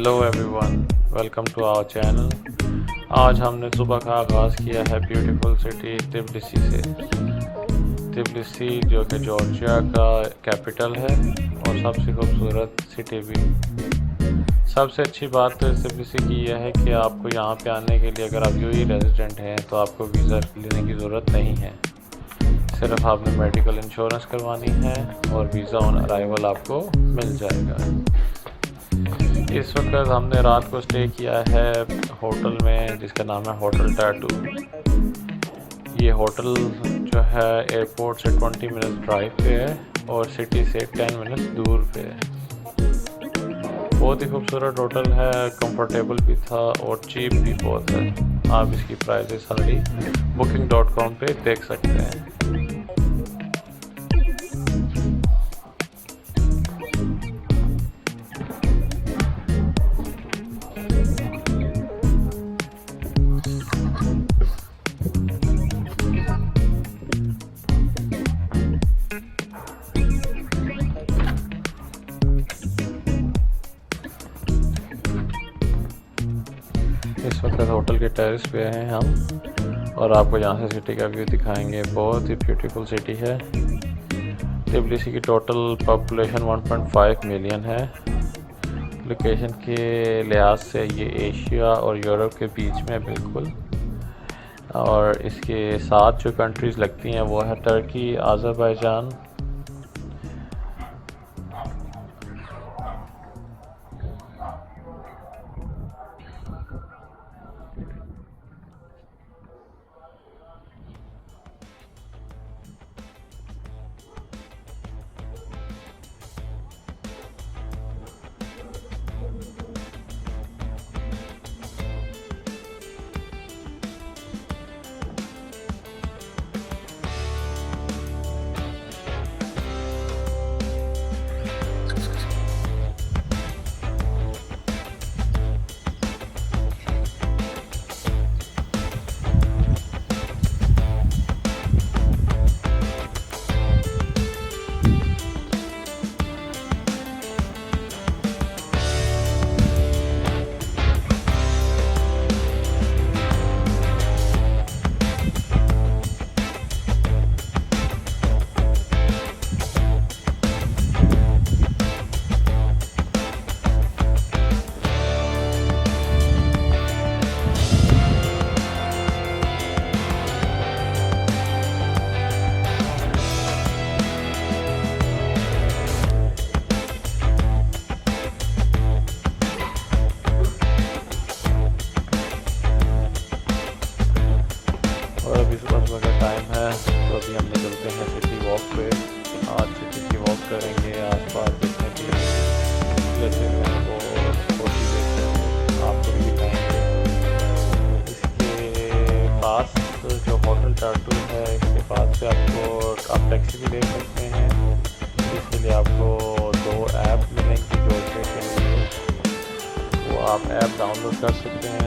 Hello everyone, welcome to our channel. आज हमने सुबह का आगाज़ किया है ब्यूटीफुल सिटी तिबिलिसी से। तिबिलिसी जो कि जॉर्जिया का कैपिटल है और सबसे खूबसूरत सिटी भी। सबसे अच्छी बात तो तिबिलिसी की यह है कि आपको यहाँ पे आने के लिए अगर आप यूएई रेजिडेंट हैं तो आपको वीज़ा लेने की ज़रूरत नहीं है। सिर्फ आपने मेडिकल इंश्योरेंस करवानी है और वीज़ा ऑन अराइवल आपको मिल जाएगा। इस वक्त हमने रात को स्टे किया है होटल में जिसका नाम है होटल टैटू। ये होटल जो है एयरपोर्ट से 20 मिनट ड्राइव पे है और सिटी से 10 मिनट दूर पे है। बहुत ही खूबसूरत होटल है, कंफर्टेबल भी था और चीप भी बहुत है। आप इसकी प्राइसेस सारी booking.com पे देख सकते हैं। इस वक्त होटल के टेरेस पे हैं हम और आपको यहाँ से सिटी का व्यू दिखाएंगे। बहुत ही ब्यूटीफुल सिटी है। तिबिलिसी की टोटल पॉपुलेशन 1.5 मिलियन है। लोकेशन के लिहाज से ये एशिया और यूरोप के बीच में बिल्कुल, और इसके साथ जो कंट्रीज़ लगती हैं वो है टर्की, अज़रबैजान, और अभी सुबह का टाइम है तो अभी हम निकलते हैं सिटी वॉक पे। आज सिटी की वॉक करेंगे, आसपास देखने के प्लेसेस हैं वो छोटी देखते हैं, आपको भी दिखाएंगे। इसके पास जो होटल टाटू है इसके पास से आपको आप टैक्सी भी ले सकते हैं। इसके लिए आपको 2 ऐप मिलेंगी जोड़ने के लिए, वो आप ऐप डाउनलोड कर सकते हैं।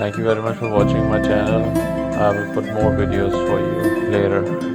Thank you very much for watching my channel. I will put more videos for you later.